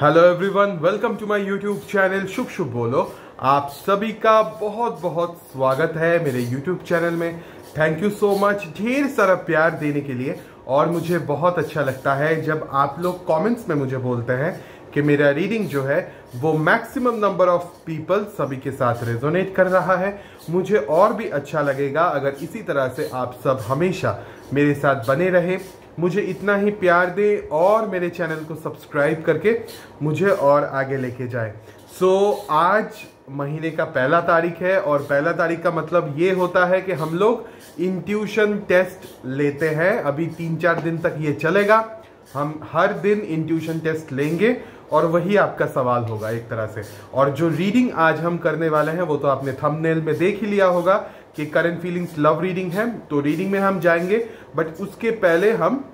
Hello everyone, welcome to my YouTube channel Shubh Shubh Bolo. आप सभी का बहुत बहुत स्वागत है मेरे यूट्यूब चैनल में। थैंक यू सो मच ढेर सारा प्यार देने के लिए। और मुझे बहुत अच्छा लगता है जब आप लोग कमेंट्स में मुझे बोलते हैं कि मेरा रीडिंग जो है वो मैक्सिमम नंबर ऑफ पीपल सभी के साथ रेजोनेट कर रहा है। मुझे और भी अच्छा लगेगा अगर इसी तरह से आप सब हमेशा मेरे साथ बने रहे, मुझे इतना ही प्यार दे और मेरे चैनल को सब्सक्राइब करके मुझे और आगे लेके जाए। आज महीने का 1 तारीख है और 1 तारीख का मतलब ये होता है कि हम लोग इंट्यूशन टेस्ट लेते हैं। अभी 3-4 दिन तक ये चलेगा। हम हर दिन इंट्यूशन टेस्ट लेंगे और वही आपका सवाल होगा एक तरह से। और जो रीडिंग आज हम करने वाले हैं वो तो आपने थंबनेल में देख ही लिया होगा कि करंट फीलिंग्स लव रीडिंग है, तो रीडिंग में हम जाएंगे। बट उसके पहले हम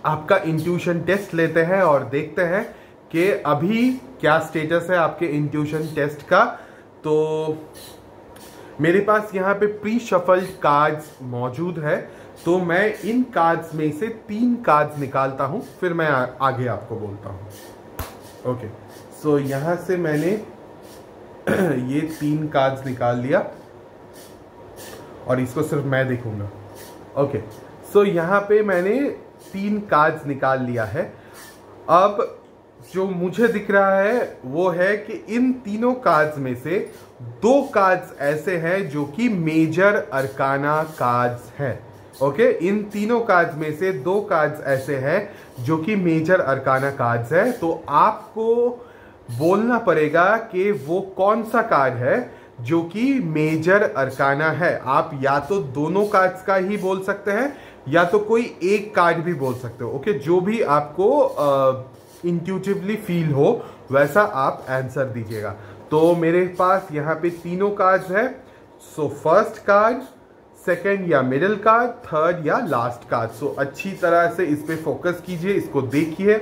आपका इंट्यूशन टेस्ट लेते हैं और देखते हैं कि अभी क्या स्टेटस है आपके इंट्यूशन टेस्ट का। तो मेरे पास यहाँ पे प्री शफल्ड कार्ड्स मौजूद है, तो मैं इन कार्ड्स में से 3 कार्ड्स निकालता हूँ, फिर मैं आगे आपको बोलता हूँ। ओके, सो यहाँ से मैंने ये 3 कार्ड्स निकाल लिया और इसको सिर्फ मैं देखूंगा। ओके, सो यहाँ पे मैंने 3 कार्ड्स निकाल लिया है। अब जो मुझे दिख रहा है वो है कि इन तीनों कार्ड्स में से 2 कार्ड्स ऐसे हैं जो कि मेजर अरकाना कार्ड्स हैं। ओके, इन तीनों कार्ड्स में से 2 कार्ड्स ऐसे हैं जो कि मेजर अरकाना कार्ड्स है। तो आपको बोलना पड़ेगा कि वो कौन सा कार्ड है जो कि मेजर अरकाना है। आप या तो दोनों कार्ड्स का ही बोल सकते हैं या तो कोई एक कार्ड भी बोल सकते हो। ओके, जो भी आपको इंट्यूटिवली फील हो वैसा आप आंसर दीजिएगा। तो मेरे पास यहाँ पे तीनों कार्ड्स है। सो फर्स्ट कार्ड, सेकंड या मिडिल कार्ड, थर्ड या लास्ट कार्ड। सो अच्छी तरह से इस पे फोकस कीजिए, इसको देखिए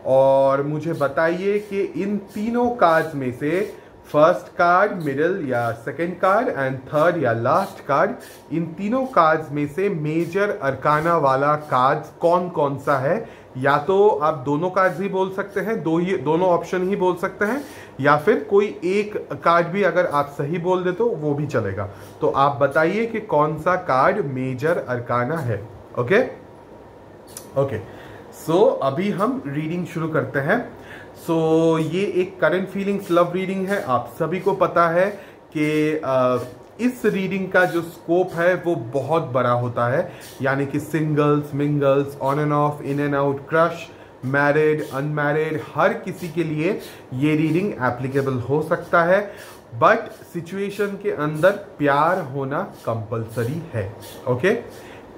और मुझे बताइए कि इन तीनों कार्ड्स में से फर्स्ट कार्ड, मिडिल या सेकंड कार्ड एंड थर्ड या लास्ट कार्ड, इन तीनों कार्ड्स में से मेजर अरकाना वाला कार्ड कौन कौन सा है। या तो आप दोनों कार्ड्स ही बोल सकते हैं, दोनों ऑप्शन ही बोल सकते हैं, या फिर कोई एक कार्ड भी अगर आप सही बोल दे तो वो भी चलेगा। तो आप बताइए कि कौन सा कार्ड मेजर अरकाना है। ओके ओके, सो अभी हम रीडिंग शुरू करते हैं। ये एक करंट फीलिंग्स लव रीडिंग है। आप सभी को पता है कि इस रीडिंग का जो स्कोप है वो बहुत बड़ा होता है, यानी कि singles, mingles, on and off, in and out, crush, married, unmarried, हर किसी के लिए ये रीडिंग एप्लीकेबल हो सकता है। बट सिचुएशन के अंदर प्यार होना कंपलसरी है। Okay,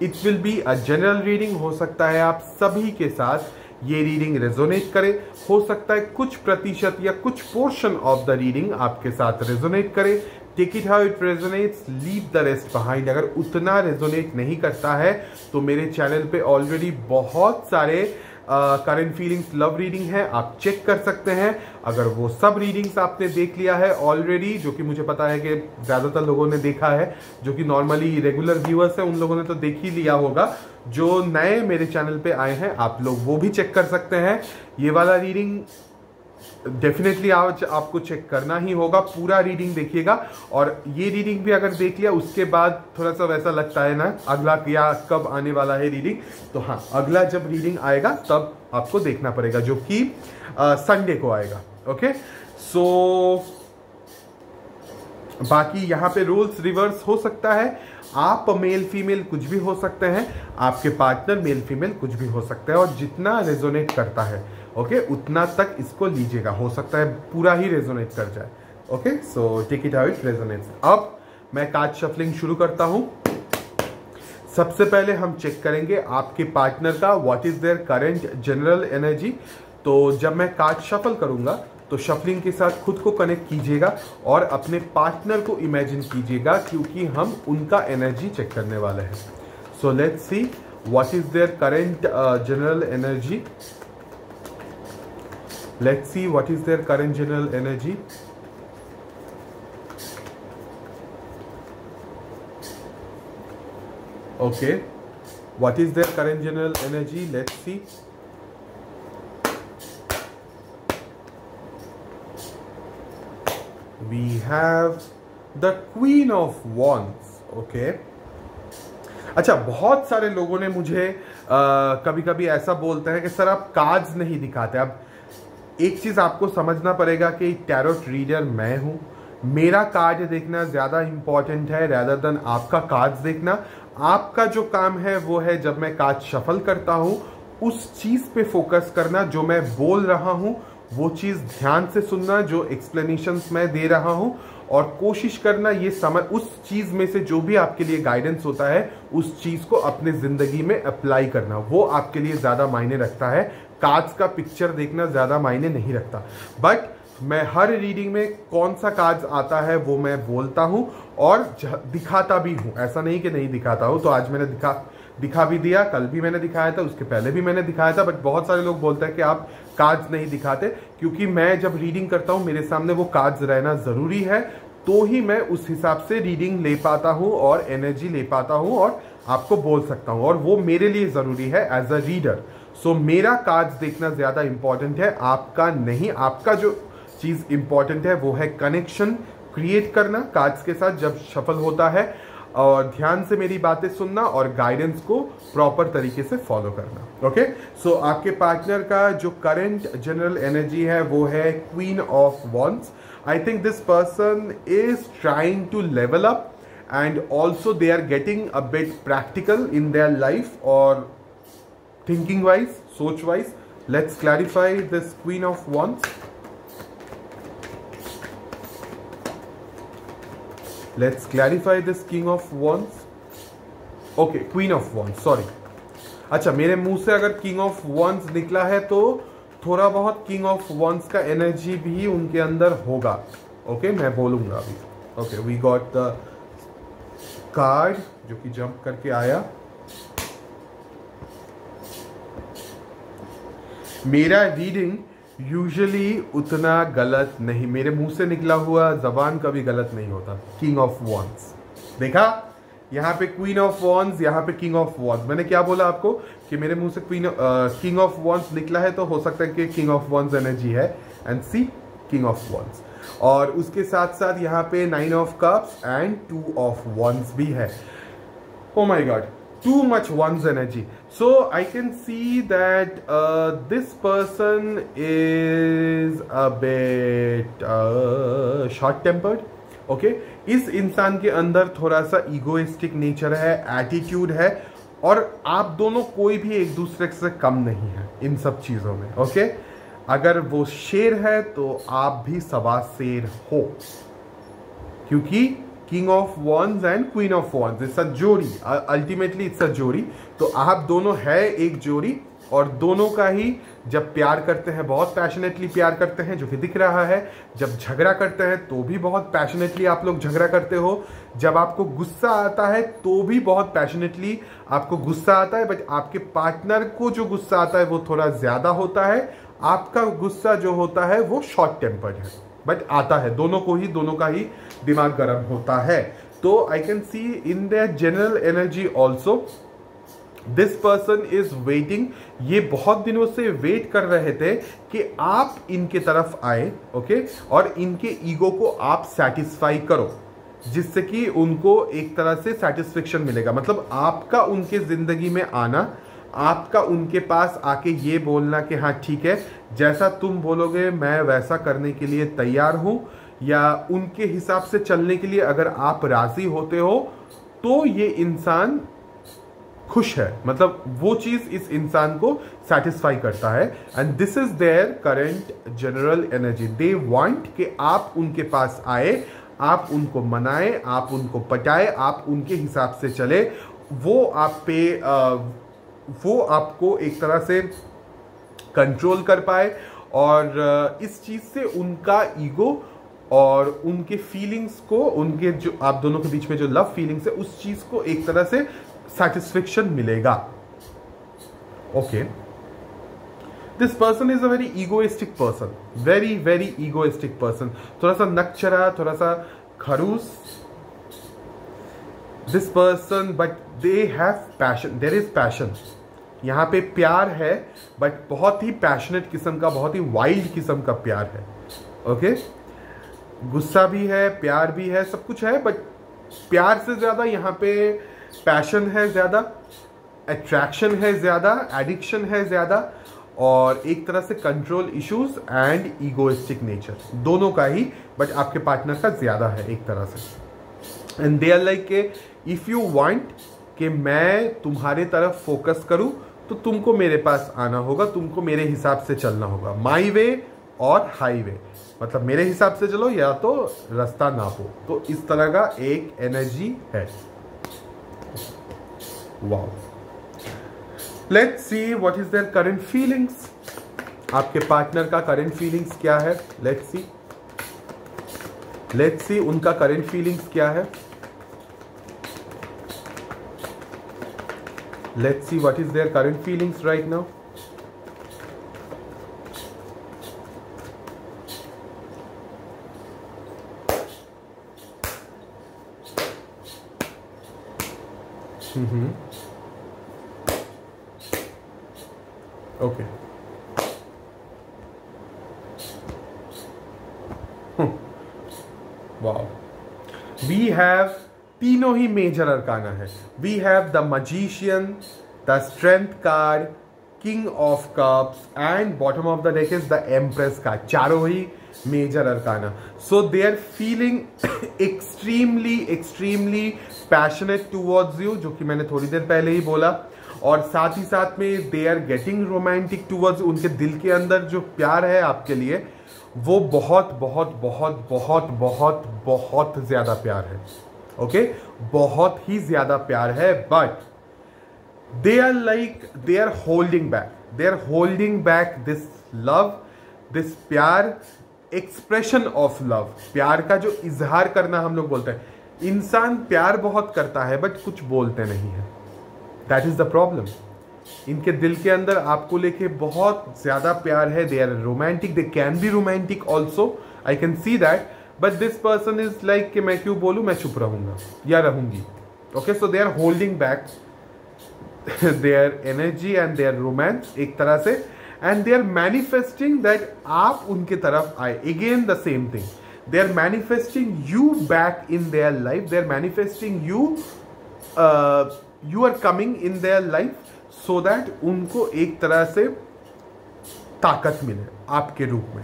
it will be a general reading. हो सकता है आप सभी के साथ ये रीडिंग रेजोनेट करे, हो सकता है कुछ प्रतिशत या कुछ पोर्शन ऑफ द रीडिंग आपके साथ रेजोनेट करे। Take it how it resonates, leave the rest behind. अगर उतना रेजोनेट नहीं करता है तो मेरे चैनल पे ऑलरेडी बहुत सारे करंट फीलिंग्स लव रीडिंग है, आप चेक कर सकते हैं। अगर वो सब रीडिंग्स आपने देख लिया है ऑलरेडी, जो कि मुझे पता है कि ज़्यादातर लोगों ने देखा है, जो कि नॉर्मली रेगुलर व्यूअर्स हैं उन लोगों ने तो देख ही लिया होगा। जो नए मेरे चैनल पे आए हैं आप लोग वो भी चेक कर सकते हैं। ये वाला रीडिंग डेफिनेटली आज आपको चेक करना ही होगा, पूरा रीडिंग देखिएगा। और ये रीडिंग भी अगर देख लिया उसके बाद थोड़ा सा वैसा लगता है ना अगला क्या कब आने वाला है रीडिंग, तो हाँ, अगला जब रीडिंग आएगा तब आपको देखना पड़ेगा, जो कि संडे को आएगा। ओके, सो बाकी यहाँ पे रोल्स रिवर्स हो सकता है। आप मेल फीमेल कुछ भी हो सकते हैं, आपके पार्टनर मेल फीमेल कुछ भी हो सकता है, और जितना रेजोनेट करता है ओके उतना तक इसको लीजिएगा। हो सकता है पूरा ही रेजोनेट कर जाए। Okay, so take it how it resonates. अब मैं कार्ड शफलिंग शुरू करता हूं। सबसे पहले हम चेक करेंगे आपके पार्टनर का what is their current general energy. तो जब मैं कार्ड शफल करूंगा तो शफलिंग के साथ खुद को कनेक्ट कीजिएगा और अपने पार्टनर को इमेजिन कीजिएगा, क्योंकि हम उनका एनर्जी चेक करने वाले हैं। So let's see what is their current general energy. Let's see what is their current general energy. Okay, what is their current general energy? Let's see. We have the queen of wands. Okay, अच्छा, बहुत सारे लोगों ने मुझे कभी कभी ऐसा बोलते हैं कि सर आप कार्ड्स नहीं दिखाते। अब एक चीज आपको समझना पड़ेगा कि टैरोट रीडर मैं हूं, मेरा कार्ड देखना ज्यादा इंपॉर्टेंट है रैदर देन आपका कार्ड्स देखना। आपका जो काम है वो है जब मैं कार्ड शफल करता हूं उस चीज पे फोकस करना, जो मैं बोल रहा हूं वो चीज ध्यान से सुनना, जो एक्सप्लेनेशंस मैं दे रहा हूं, और कोशिश करना ये समझ उस चीज में से जो भी आपके लिए गाइडेंस होता है उस चीज को अपने जिंदगी में अप्लाई करना, वो आपके लिए ज्यादा मायने रखता है। कार्ड्स का पिक्चर देखना ज्यादा मायने नहीं रखता। बट मैं हर रीडिंग में कौन सा कार्ड्स आता है वो मैं बोलता हूं और दिखाता भी हूं, ऐसा नहीं कि नहीं दिखाता हूं। तो आज मैंने दिखा भी दिया, कल भी मैंने दिखाया था, उसके पहले भी मैंने दिखाया था। बट बहुत सारे लोग बोलते हैं कि आप कार्ड्स नहीं दिखाते, क्योंकि मैं जब रीडिंग करता हूं मेरे सामने वो कार्ड्स रहना जरूरी है, तो ही मैं उस हिसाब से रीडिंग ले पाता हूं और एनर्जी ले पाता हूं और आपको बोल सकता हूं, और वो मेरे लिए जरूरी है एज अ रीडर। सो मेरा कार्ड्स देखना ज्यादा इंपॉर्टेंट है, आपका नहीं। आपका जो चीज इंपॉर्टेंट है वो है कनेक्शन क्रिएट करना कार्ड्स के साथ जब शफल होता है, और ध्यान से मेरी बातें सुनना और गाइडेंस को प्रॉपर तरीके से फॉलो करना। ओके, सो आपके पार्टनर का जो करंट जनरल एनर्जी है वो है queen of wands. I think this person is trying to level up and also they are getting a bit practical in their life और थिंकिंग वाइज, सोच wise. Let's clarify this queen of wands. Let's clarify this King of Wands. Okay, Queen of Wands, sorry. अच्छा, मेरे मुंह से अगर King of Wands निकला है तो थोड़ा बहुत King of Wands का एनर्जी भी उनके अंदर होगा। ओके, मैं बोलूंगा अभी। Okay, we got the card जो कि जंप करके आया। मेरा रीडिंग यूजुअली उतना गलत नहीं, मेरे मुंह से निकला हुआ जबान कभी गलत नहीं होता। किंग ऑफ वॉन्ड्स, देखा यहाँ पे क्वीन ऑफ वॉन्ड्स, यहाँ पे किंग ऑफ वॉन्ड्स। मैंने क्या बोला आपको कि मेरे मुंह से किंग ऑफ वॉन्ड्स निकला है तो हो सकता है कि किंग ऑफ वॉन्ड्स एनर्जी है। And see, king of wands, और उसके साथ साथ यहाँ पे 9 of cups and 2 of wands भी है। Oh my god, too much one's energy. So I can see that this person is a bit short tempered. Okay, इस इंसान के अंदर थोड़ा सा ईगोइस्टिक नेचर है, एटीट्यूड है, और आप दोनों कोई भी एक दूसरे से कम नहीं है इन सब चीजों में। ओके, अगर वो शेर है तो आप भी सवा शेर हो, क्योंकि king of wands and queen of wands it's a जोड़ी, अल्टीमेटली इट्स अ जोड़ी। तो आप दोनों है एक जोड़ी, और दोनों का ही जब प्यार करते हैं बहुत पैशनेटली प्यार करते हैं, जो कि दिख रहा है। जब झगड़ा करते हैं तो भी बहुत पैशनेटली आप लोग झगड़ा करते हो। जब आपको गुस्सा आता है तो भी बहुत पैशनेटली आपको गुस्सा आता है। बट आपके पार्टनर को जो गुस्सा आता है वो थोड़ा ज्यादा होता है, आपका गुस्सा जो होता है वो शॉर्ट टेम्पर्ड है, बट आता है। दोनों का ही दिमाग गर्म होता है। तो आई can C in their general energy also this person is waiting. ये बहुत दिनों से वेट कर रहे थे कि आप इनके तरफ आए, ओके, और इनके ईगो को आप सेटिस्फाई करो, जिससे कि उनको एक तरह से सेटिस्फेक्शन मिलेगा। मतलब आपका उनके जिंदगी में आना, आपका उनके पास आके ये बोलना कि हाँ ठीक है, जैसा तुम बोलोगे मैं वैसा करने के लिए तैयार हूं, या उनके हिसाब से चलने के लिए अगर आप राजी होते हो तो ये इंसान खुश है। मतलब वो चीज इस इंसान को सेटिस्फाई करता है। And this is their current general energy. They want कि आप उनके पास आए, आप उनको मनाए, आप उनको पटाए, आप उनके हिसाब से चले। वो आप पे वो आपको एक तरह से कंट्रोल कर पाए, और इस चीज से उनका ईगो और उनके फीलिंग्स को, उनके जो आप दोनों के बीच में जो लव फीलिंग्स है, उस चीज को एक तरह से सेटिस्फेक्शन मिलेगा। Okay, this person is a very egoistic person, very very egoistic person. थोड़ा सा नकचरा, थोड़ा सा खरूस this person, but they have passion, there is passion. यहाँ पे प्यार है, बट बहुत ही पैशनेट किस्म का, बहुत ही वाइल्ड किस्म का प्यार है। ओके, गुस्सा भी है, प्यार भी है, सब कुछ है, बट प्यार से ज़्यादा यहाँ पे पैशन है ज़्यादा, अट्रैक्शन है ज़्यादा, एडिक्शन है ज़्यादा, और एक तरह से control issues and egoistic nature, दोनों का ही, बट आपके पार्टनर का ज़्यादा है एक तरह से। एंड दे आर लाइक के इफ़ यू वांट कि मैं तुम्हारे तरफ फोकस करूँ तो तुमको मेरे पास आना होगा, तुमको मेरे हिसाब से चलना होगा, माई वे और हाईवे, मतलब मेरे हिसाब से चलो या तो रास्ता नापो। तो इस तरह का एक एनर्जी है। Wow, let's see what is their current feelings. आपके पार्टनर का करंट फीलिंग्स क्या है? लेट्स सी उनका करंट फीलिंग्स क्या है। Let's see what is their current feelings right now. Okay. Wow. We have तीनों ही मेजर अरकाना है। We have the magician, the strength card, king of cups and bottom of the deck is the empress card. चारों ही major arcana. So they are feeling extremely passionate towards you, जो कि मैंने थोड़ी देर पहले ही बोला, और साथ ही साथ में they are getting romantic towards, उनके दिल के अंदर जो प्यार है आपके लिए वो बहुत बहुत बहुत बहुत बहुत बहुत ज़्यादा प्यार है। ओके, बहुत ही ज़्यादा प्यार है, but they are holding back this love, this प्यार, एक्सप्रेशन ऑफ लव। प्यार का जो इजहार करना हम लोग बोलते हैं, इंसान प्यार बहुत करता है बट कुछ बोलते नहीं है। That is the problem. इनके दिल के अंदर आपको लेके बहुत ज्यादा प्यार है। They are romantic, they can be romantic also, I can see that, but this person is like कि मैं क्यों बोलूं, मैं चुप रहूंगा या रहूंगी। Okay, so they are holding back their energy and their romance एक तरह से, and they are manifesting that आप उनके तरफ आए। Again the same thing, they are manifesting you back in their life, they are manifesting you, you are coming in their life so that उनको एक तरह से ताकत मिले आपके रूप में।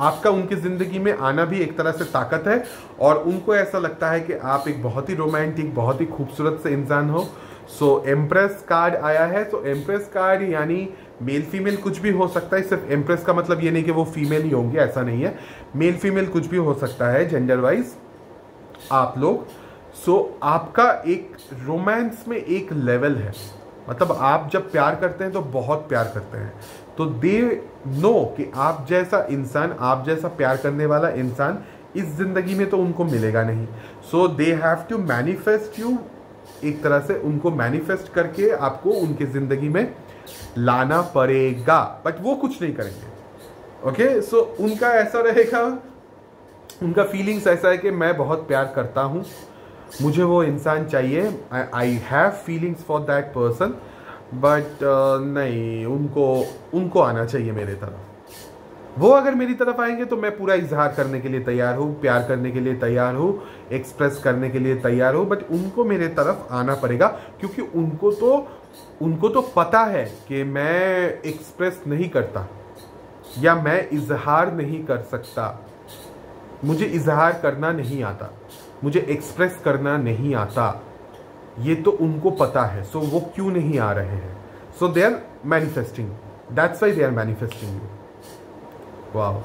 आपका उनकी जिंदगी में आना भी एक तरह से ताकत है, और उनको ऐसा लगता है कि आप एक बहुत ही रोमांटिक, बहुत ही खूबसूरत से इंसान हो। सो एम्प्रेस कार्ड आया है। तो एम्प्रेस कार्ड यानी मेल फीमेल कुछ भी हो सकता है। सिर्फ एम्प्रेस का मतलब ये नहीं कि वो फीमेल ही होंगे, ऐसा नहीं है, मेल फीमेल कुछ भी हो सकता है जेंडर वाइज आप लोग। सो आपका एक रोमांस में एक लेवल है, मतलब आप जब प्यार करते हैं तो बहुत प्यार करते हैं, तो दे नो कि आप जैसा इंसान, आप जैसा प्यार करने वाला इंसान इस जिंदगी में तो उनको मिलेगा नहीं। So they have to manifest you, एक तरह से उनको मैनिफेस्ट करके आपको उनकी जिंदगी में लाना पड़ेगा, बट वो कुछ नहीं करेंगे। ओके, सो उनका ऐसा रहेगा, उनका फीलिंग्स ऐसा है कि मैं बहुत प्यार करता हूँ, मुझे वो इंसान चाहिए, I have feelings for that person, but नहीं, उनको आना चाहिए मेरे तरफ। वो अगर मेरी तरफ आएंगे तो मैं पूरा इजहार करने के लिए तैयार हूँ, प्यार करने के लिए तैयार हूँ, एक्सप्रेस करने के लिए तैयार हूँ, बट उनको मेरे तरफ आना पड़ेगा, क्योंकि उनको तो पता है कि मैं एक्सप्रेस नहीं करता या मैं इजहार नहीं कर सकता, मुझे इजहार करना नहीं आता, मुझे एक्सप्रेस करना नहीं आता, ये तो उनको पता है। सो वो क्यों नहीं आ रहे हैं? So they are manifesting, that's why they are manifesting you. Wow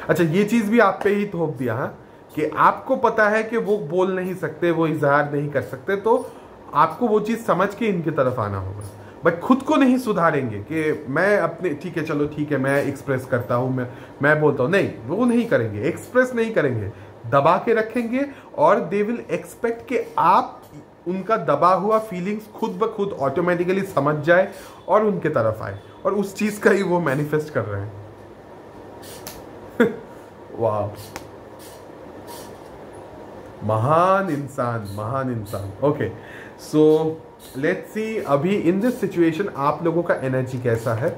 अच्छा, ये चीज भी आप पे ही थोप दिया हाँ, कि आपको पता है कि वो बोल नहीं सकते, वो इजहार नहीं कर सकते, तो आपको वो चीज समझ के इनकी तरफ आना होगा, बट खुद को नहीं सुधारेंगे कि मैं अपने ठीक है, चलो ठीक है, मैं एक्सप्रेस करता हूँ, मैं बोलता हूँ, नहीं, वो नहीं करेंगे, एक्सप्रेस नहीं करेंगे, दबा के रखेंगे, और दे विल एक्सपेक्ट कि आप उनका दबा हुआ फीलिंग्स खुद ब खुद ऑटोमेटिकली समझ जाए और उनके तरफ आए, और उस चीज का ही वो मैनिफेस्ट कर रहे हैं। वाह, महान इंसान, महान इंसान। ओके, सो लेट्स सी अभी इन दिस सिचुएशन आप लोगों का एनर्जी कैसा है।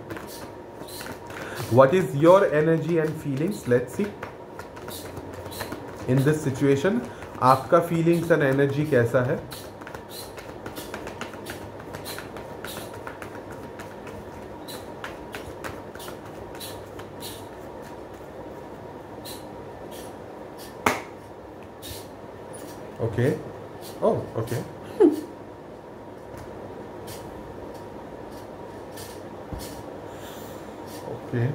What is your energy and feelings? Let's see. In this situation, आपका feelings and energy कैसा है? Okay. Oh, okay. Okay.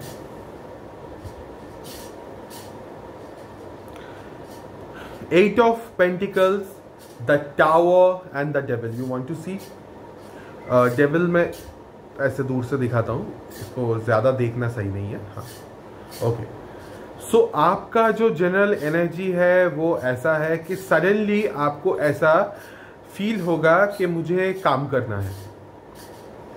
Eight of Pentacles, the Tower and the Devil. You want to see? Devil में ऐसे दूर से दिखाता हूँ, इसको ज़्यादा देखना सही नहीं है. हाँ. ओके. सो आपका जो जनरल एनर्जी है वो ऐसा है कि सडनली आपको ऐसा फील होगा कि मुझे काम करना है,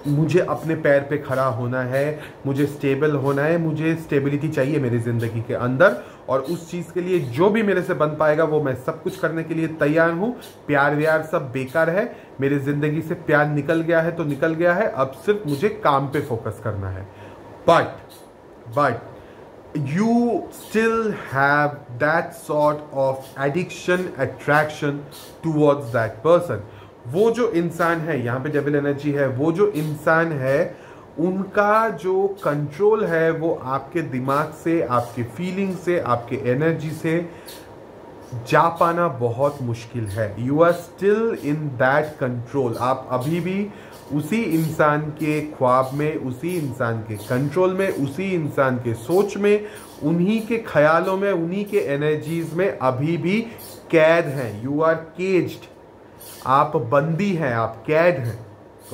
मुझे अपने पैर पे खड़ा होना है, मुझे स्टेबल होना है, मुझे स्टेबिलिटी चाहिए मेरी ज़िंदगी के अंदर, और उस चीज़ के लिए जो भी मेरे से बन पाएगा वो मैं सब कुछ करने के लिए तैयार हूँ. प्यार व्यार सब बेकार है, मेरी ज़िंदगी से प्यार निकल गया है तो निकल गया है, अब सिर्फ मुझे काम पे फोकस करना है. But you still have that sort of addiction, attraction towards that person. वो जो इंसान है, यहाँ पे डेविल एनर्जी है, वो जो इंसान है उनका जो कंट्रोल है वो आपके दिमाग से, आपके फीलिंग से, आपके एनर्जी से जा पाना बहुत मुश्किल है. You are still in that control. आप अभी भी उसी इंसान के ख्वाब में, उसी इंसान के कंट्रोल में, उसी इंसान के सोच में, उन्हीं के ख्यालों में, उन्हीं के एनर्जीज में अभी भी कैद हैं. You are caged. आप बंदी हैं, आप कैद हैं.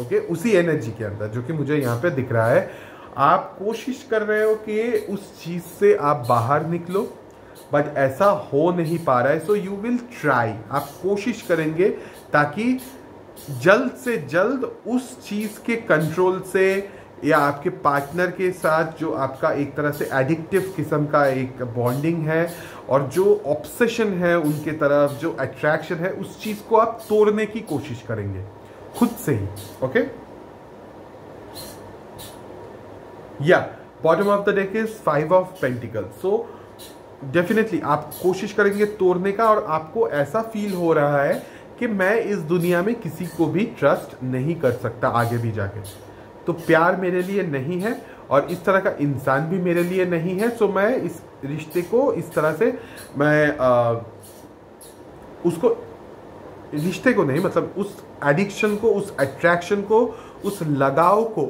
ओके, उसी एनर्जी के अंदर जो कि मुझे यहाँ पे दिख रहा है. आप कोशिश कर रहे हो कि उस चीज से आप बाहर निकलो, बट ऐसा हो नहीं पा रहा है. So you will try. आप कोशिश करेंगे ताकि जल्द से जल्द उस चीज के कंट्रोल से, या आपके पार्टनर के साथ जो आपका एक तरह से एडिक्टिव किस्म का एक बॉन्डिंग है और जो ऑब्सेशन है उनके तरफ, जो अट्रैक्शन है, उस चीज को आप तोड़ने की कोशिश करेंगे खुद से ही. ओके, या bottom of the deck is 5 of pentacles. So definitely आप कोशिश करेंगे तोड़ने का, और आपको ऐसा फील हो रहा है कि मैं इस दुनिया में किसी को भी ट्रस्ट नहीं कर सकता आगे भी जाके. तो प्यार मेरे लिए नहीं है और इस तरह का इंसान भी मेरे लिए नहीं है. सो मैं इस रिश्ते को इस तरह से, मैं उसको, रिश्ते को नहीं, मतलब उस एडिक्शन को, उस अट्रैक्शन को, उस लगाव को,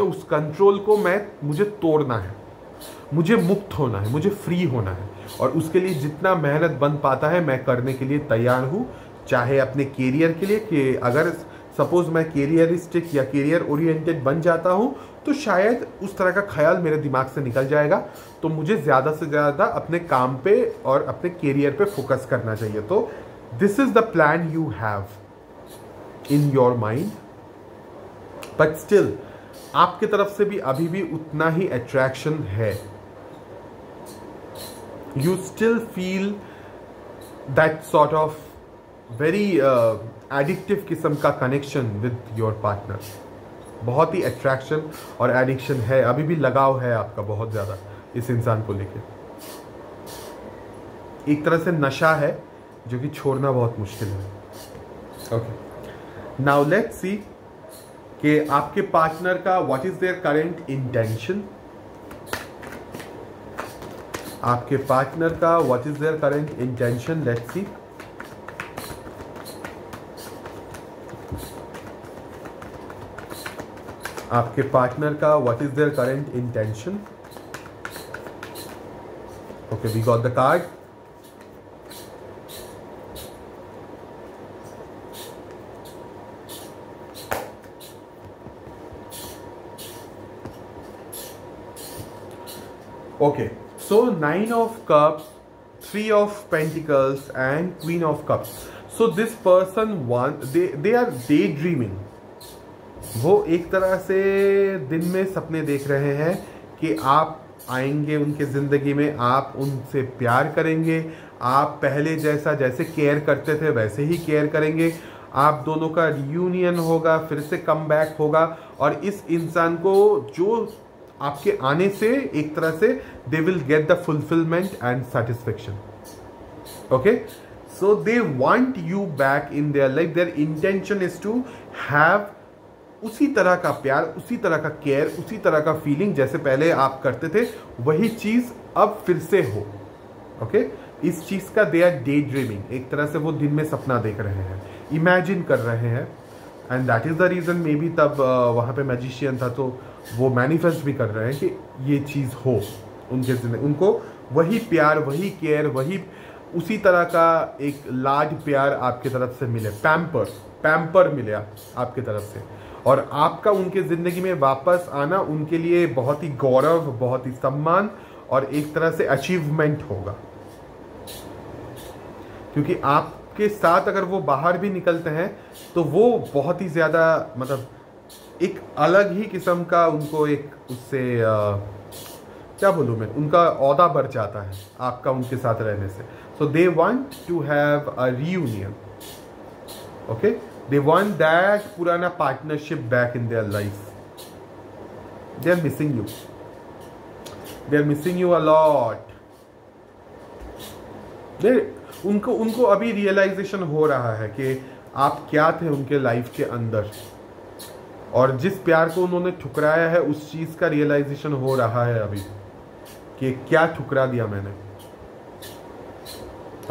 उस कंट्रोल को मुझे तोड़ना है, मुझे मुक्त होना है, मुझे फ्री होना है. और उसके लिए जितना मेहनत बन पाता है मैं करने के लिए तैयार हूँ. चाहे अपने कैरियर के लिए, कि अगर सपोज मैं कैरियरिस्टिक या कैरियर ओरिएंटेड बन जाता हूँ तो शायद उस तरह का ख्याल मेरे दिमाग से निकल जाएगा. तो मुझे ज़्यादा से ज़्यादा अपने काम पे और अपने कैरियर पे फोकस करना चाहिए. तो this is the plan you have in your mind, but still आपकी तरफ से भी अभी भी उतना ही अट्रैक्शन है. You still feel that sort of very addictive किस्म का कनेक्शन विद योर पार्टनर. बहुत ही अट्रैक्शन और एडिक्शन है, अभी भी लगाव है आपका बहुत ज़्यादा इस इंसान को लेके. एक तरह से नशा है जो कि छोड़ना बहुत मुश्किल है. ओके, नाउ लेट्स सी कि आपके पार्टनर का what is their current intention. आपके पार्टनर का what is their current intention. Let's see. आपके पार्टनर का what is their current intention. Okay, we got the card. Okay, so 9 of Cups, 3 of Pentacles and Queen of Cups. So this person they are daydreaming. वो एक तरह से दिन में सपने देख रहे हैं कि आप आएंगे उनके ज़िंदगी में, आप उनसे प्यार करेंगे, आप पहले जैसे केयर करते थे वैसे ही केयर करेंगे, आप दोनों का रियूनियन होगा, फिर से कम बैक होगा. और इस इंसान को जो आपके आने से एक तरह से they will get the fulfilment and satisfaction. Okay, so they want you back in their life. Their intention is to have उसी तरह का प्यार, उसी तरह का केयर, उसी तरह का फीलिंग जैसे पहले आप करते थे, वही चीज अब फिर से हो. ओके, इस चीज का दे आर डे ड्रीमिंग. एक तरह से वो दिन में सपना देख रहे हैं, इमेजिन कर रहे हैं. And that is the reason maybe तब वहां पे मैजिशियन था तो वो मैनिफेस्ट भी कर रहे हैं कि ये चीज हो उनके जिंदगी. उनको वही प्यार, वही केयर, वही उसी तरह का एक लाड प्यार आपके तरफ से मिले. पैम्पर मिले आपके तरफ से. और आपका उनके जिंदगी में वापस आना उनके लिए बहुत ही गौरव, बहुत ही सम्मान और एक तरह से अचीवमेंट होगा. क्योंकि आपके साथ अगर वो बाहर भी निकलते हैं तो वो बहुत ही ज़्यादा, मतलब एक अलग ही किस्म का उनको एक उससे क्या बोलूँ मैं, उनका औहदा बढ़ जाता है आपका उनके साथ रहने से. So they want to have a reunion. Okay, they want that पुराना partnership back in their life. They are missing you. They are missing you a lot. उनको अभी रियलाइजेशन हो रहा है कि आप क्या थे उनके लाइफ के अंदर, और जिस प्यार को उन्होंने ठुकराया है उस चीज का रियलाइजेशन हो रहा है अभी कि क्या ठुकरा दिया मैंने.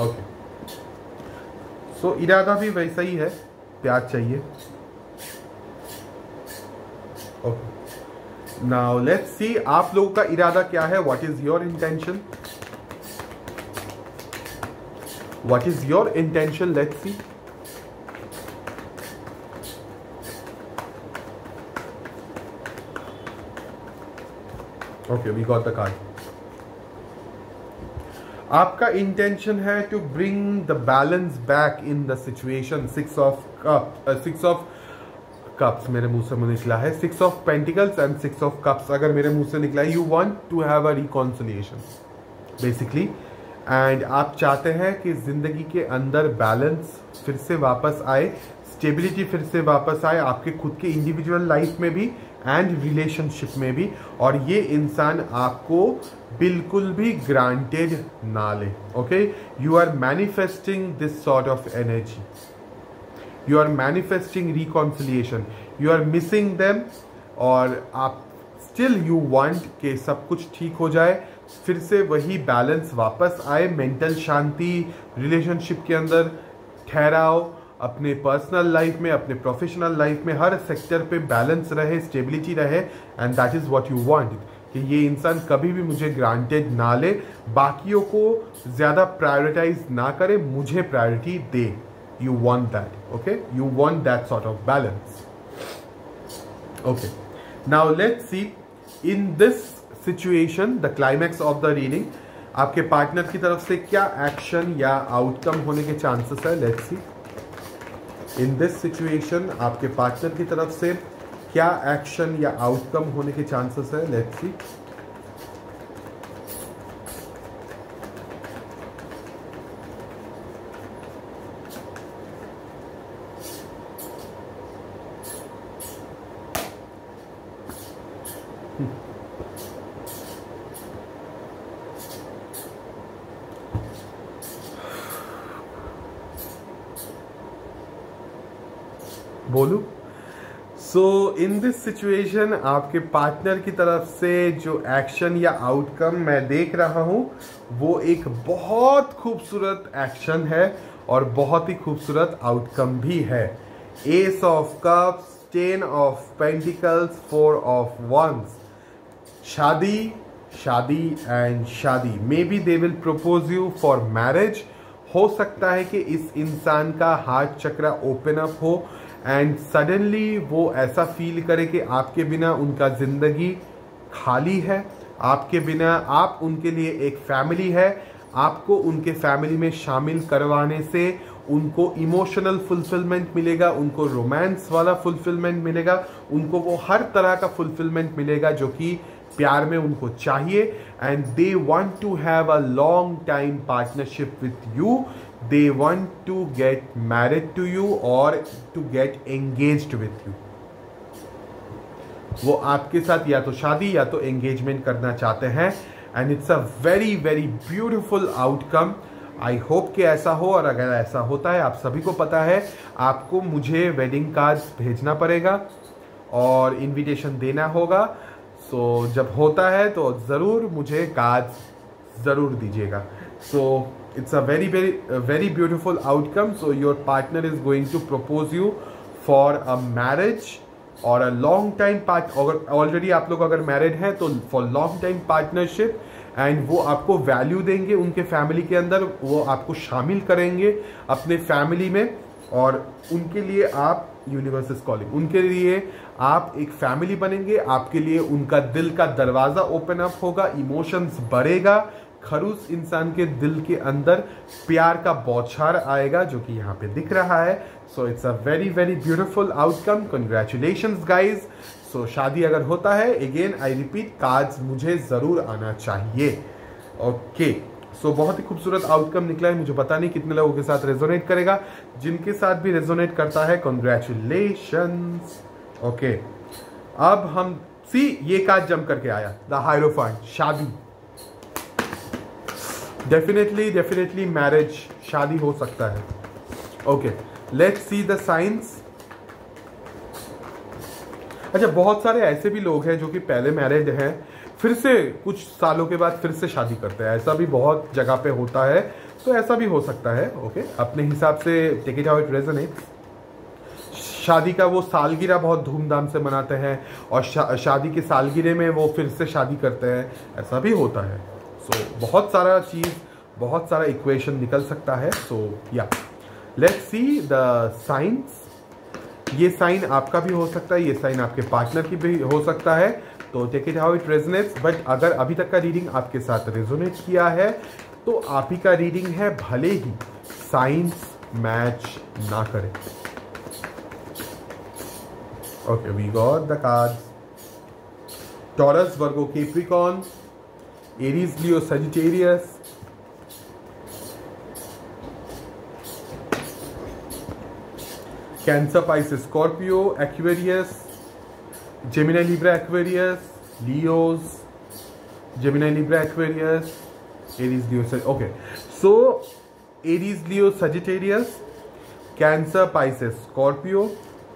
ओके, सो इरादा भी वैसा ही है, प्यार चाहिए. ओके, नाउ लेट्स सी आप लोगों का इरादा क्या है. What is your intention? What is your intention? Let's see. Okay, we got the card. आपका इंटेंशन है to bring the balance back in the situation. 6 of cups मेरे मुंह से निकला है. 6 of pentacles and 6 of cups अगर मेरे मुंह से निकला है. You want to have a reconciliation basically. And आप चाहते हैं कि ज़िंदगी के अंदर बैलेंस फिर से वापस आए, स्टेबिलिटी फिर से वापस आए आपके खुद के इंडिविजुअल लाइफ में भी एंड रिलेशनशिप में भी. और ये इंसान आपको बिल्कुल भी ग्रांटेड ना ले. Okay, you are manifesting this sort of energy. You are manifesting reconciliation. You are missing them और आप स्टिल यू वांट कि सब कुछ ठीक हो जाए, फिर से वही बैलेंस वापस आए, मेंटल शांति, रिलेशनशिप के अंदर ठहराव, अपने पर्सनल लाइफ में, अपने प्रोफेशनल लाइफ में, हर सेक्टर पे बैलेंस रहे, स्टेबिलिटी रहे. And that is what you want कि ये इंसान कभी भी मुझे ग्रांटेड ना ले, बाकियों को ज़्यादा प्रायोरिटाइज ना करे, मुझे priority they. You want that. Okay, you want that sort of balance. Okay, now let's see in this situation the climax of the reading. आपके पार्टनर की तरफ से क्या एक्शन या आउटकम होने के चांसेस है. Let's see in this situation आपके पार्टनर की तरफ से क्या एक्शन या आउटकम होने के चांसेस है. Let's see. बोलू. सो इन दिस सिचुएशन आपके पार्टनर की तरफ से जो एक्शन या आउटकम मैं देख रहा हूं वो एक बहुत खूबसूरत एक्शन है और बहुत ही खूबसूरत आउटकम भी है. Ace of cups, 10 of pentacles, 4 of wands. शादी एंड शादी. Maybe they will propose you for marriage. हो सकता है कि इस इंसान का हार्ट चक्र ओपन अप हो एंड सडनली वो ऐसा फील करे कि आपके बिना उनका ज़िंदगी खाली है, आपके बिना आप उनके लिए एक फैमिली है. आपको उनके फैमिली में शामिल करवाने से उनको इमोशनल फुलफिलमेंट मिलेगा, उनको रोमांस वाला फुलफिलमेंट मिलेगा, उनको वो हर तरह का फुलफिलमेंट मिलेगा जो कि प्यार में उनको चाहिए. And they want to have a long time partnership with you. They want to get married to you or to get engaged with you. वो आपके साथ या तो शादी या तो एंगेजमेंट करना चाहते हैं। And it's a very very beautiful outcome. I hope कि ऐसा हो, और अगर ऐसा होता है, आप सभी को पता है, आपको मुझे वेडिंग कार्ड्स भेजना पड़ेगा और इनविटेशन देना होगा। सो जब होता है तो ज़रूर मुझे कार्ड्स ज़रूर दीजिएगा। So it's a very very very beautiful outcome. So your partner is going to propose you for a marriage और अ लॉन्ग टाइम ऑलरेडी आप लोग अगर मैरिड हैं तो for long time partnership. And वो आपको वैल्यू देंगे उनके फैमिली के अंदर, वो आपको शामिल करेंगे अपने फैमिली में, और उनके लिए आप यूनिवर्स इज कॉलिंग, उनके लिए आप एक फैमिली बनेंगे। आपके लिए उनका दिल का दरवाज़ा ओपन अप होगा, इमोशंस बढ़ेगा, खरूस इंसान के दिल के अंदर प्यार का बौछार आएगा, जो कि यहाँ पे दिख रहा है। So it's a very very beautiful outcome. Congratulations guys. So शादी अगर होता है, अगेन आई रिपीट, कार्ड्स मुझे ज़रूर आना चाहिए। ओके सो बहुत ही खूबसूरत आउटकम निकला है। मुझे पता नहीं कितने लोगों के साथ रेजोनेट करेगा। जिनके साथ भी रेजोनेट करता है, कंग्रेचुलेशंस। ओके अब हम ये कार्ड जम करके आया, द हायरोफांट, शादी। डेफिनेटली मैरिज, शादी हो सकता है। Okay let's see the science. अच्छा, बहुत सारे ऐसे भी लोग हैं जो कि पहले मैरिड हैं, फिर से कुछ सालों के बाद फिर से शादी करते हैं। ऐसा भी बहुत जगह पे होता है, तो ऐसा भी हो सकता है। ओके अपने हिसाब से take it how it resonates. शादी का वो सालगिरह बहुत धूमधाम से मनाते हैं, और शादी के सालगिरह में वो फिर से शादी करते हैं, ऐसा भी होता है। सो बहुत सारा चीज़, बहुत सारा इक्वेशन निकल सकता है। सो या लेट्स सी द साइंस। ये साइन आपका भी हो सकता है, ये साइन आपके पार्टनर की भी हो सकता है। तो take it how it resonates. But अगर अभी तक का रीडिंग आपके साथ रेजोनेट किया है तो आप ही का रीडिंग है, भले ही साइंस मैच ना करे। Okay we got the cards. Taurus, Virgo, Capricorn, Aries, Leo, Sagittarius, Cancer, Pisces, Scorpio, Aquarius, Gemini, Libra, Aquarius, Leos, Gemini, Libra, Aquarius, Aries, Leo. Okay so Aries, Leo, Sagittarius, Cancer, Pisces, Scorpio,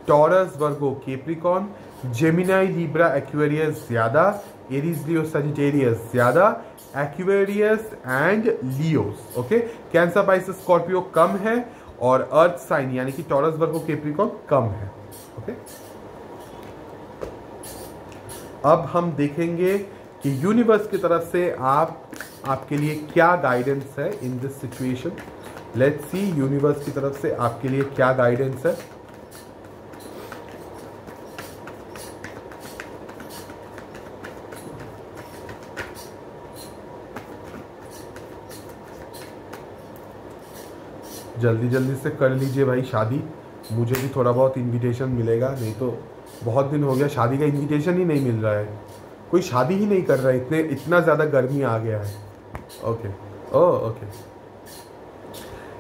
Taurus, Virgo, Capricorn, Gemini, Libra, Aquarius ज्यादा, Aries, Leo, Sagittarius ज्यादा, Aquarius and Leos. Okay Cancer, Pisces, Scorpio कम है, और अर्थ sign यानी कि taurus, Virgo, Capricorn कम है। Okay अब हम देखेंगे कि यूनिवर्स की तरफ से आपके लिए क्या गाइडेंस है in this situation. Let's see universe की तरफ से आपके लिए क्या गाइडेंस है। जल्दी जल्दी से कर लीजिए भाई शादी, मुझे भी थोड़ा बहुत इनविटेशन मिलेगा, नहीं तो बहुत दिन हो गया शादी का इनविटेशन ही नहीं मिल रहा है, कोई शादी ही नहीं कर रहा है, इतना ज़्यादा गर्मी आ गया है। ओके ओके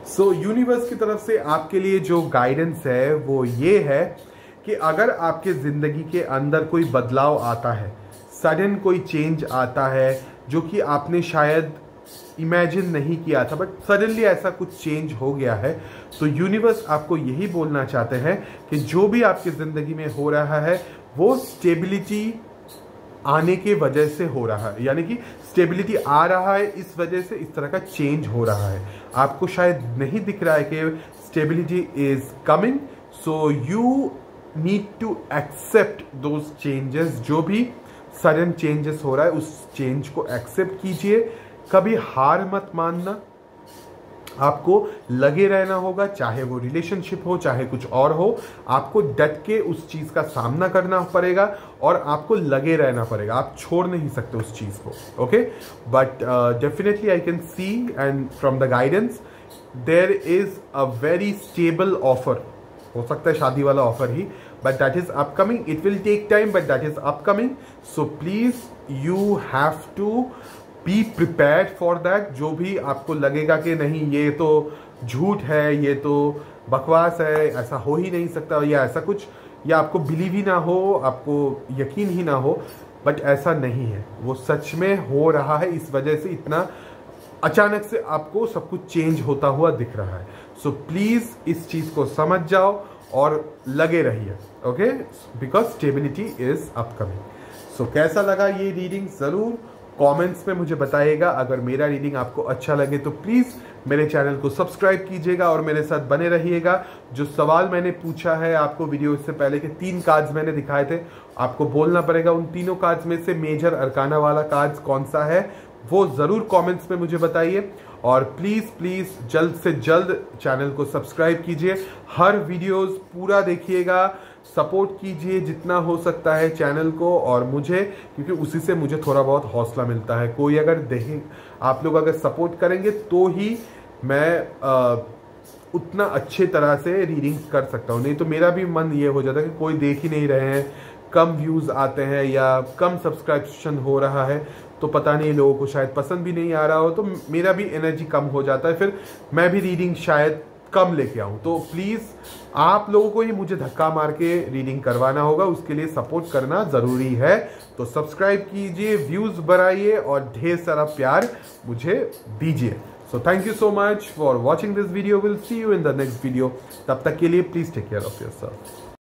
सो यूनिवर्स की तरफ से आपके लिए जो गाइडेंस है वो ये है कि अगर आपके ज़िंदगी के अंदर कोई बदलाव आता है, सडन कोई चेंज आता है जो कि आपने शायद इमेजिन नहीं किया था, बट सडनली ऐसा कुछ चेंज हो गया है, तो यूनिवर्स आपको यही बोलना चाहते हैं कि जो भी आपकी ज़िंदगी में हो रहा है वो स्टेबिलिटी आने के वजह से हो रहा है, यानी कि स्टेबिलिटी आ रहा है, इस वजह से इस तरह का चेंज हो रहा है। आपको शायद नहीं दिख रहा है कि stability is coming, so you need to accept those changes. जो भी सडन चेंजेस हो रहा है उस चेंज को एक्सेप्ट कीजिए, कभी हार मत मानना, आपको लगे रहना होगा, चाहे वो रिलेशनशिप हो चाहे कुछ और हो, आपको डट के उस चीज़ का सामना करना पड़ेगा और आपको लगे रहना पड़ेगा, आप छोड़ नहीं सकते उस चीज़ को। Okay but definitely I can see and from the guidance there is a very stable offer, हो सकता है शादी वाला ऑफर ही, but that is upcoming, it will take time but that is upcoming, so please you have to be prepared for that. जो भी आपको लगेगा कि नहीं ये तो झूठ है, ये तो बकवास है, ऐसा हो ही नहीं सकता या ऐसा कुछ या आपको बिलीव ही ना हो, आपको यकीन ही ना हो, बट ऐसा नहीं है, वो सच में हो रहा है। इस वजह से इतना अचानक से आपको सब कुछ चेंज होता हुआ दिख रहा है। सो प्लीज इस चीज को समझ जाओ और लगे रहिए, okay, because stability is upcoming. So कैसा लगा ये रीडिंग जरूर कमेंट्स में मुझे बताइएगा। अगर मेरा रीडिंग आपको अच्छा लगे तो प्लीज मेरे चैनल को सब्सक्राइब कीजिएगा और मेरे साथ बने रहिएगा। जो सवाल मैंने पूछा है आपको वीडियो से पहले के 3 कार्ड्स मैंने दिखाए थे, आपको बोलना पड़ेगा उन तीनों कार्ड्स में से मेजर अरकाना वाला कार्ड कौन सा है, वो जरूर कमेंट्स में मुझे बताइए। और प्लीज जल्द से जल्द चैनल को सब्सक्राइब कीजिए, हर वीडियोस पूरा देखिएगा, सपोर्ट कीजिए जितना हो सकता है चैनल को और मुझे, क्योंकि उसी से मुझे थोड़ा बहुत हौसला मिलता है। कोई अगर देखें, आप लोग अगर सपोर्ट करेंगे तो ही मैं उतना अच्छे तरह से रीडिंग कर सकता हूँ। नहीं तो मेरा भी मन ये हो जाता है कि कोई देख ही नहीं रहे हैं, कम व्यूज़ आते हैं या कम सब्सक्रिप्शन हो रहा है, तो पता नहीं लोगों को शायद पसंद भी नहीं आ रहा हो, तो मेरा भी एनर्जी कम हो जाता है, फिर मैं भी रीडिंग शायद कम लेके आऊँ। तो प्लीज़ आप लोगों को ही मुझे धक्का मार के रीडिंग करवाना होगा, उसके लिए सपोर्ट करना ज़रूरी है। तो सब्सक्राइब कीजिए, व्यूज़ बढ़ाइए और ढेर सारा प्यार मुझे दीजिए। So thank you so much for watching this video. Will see you in the next video. तब तक के लिए please take care of yourself.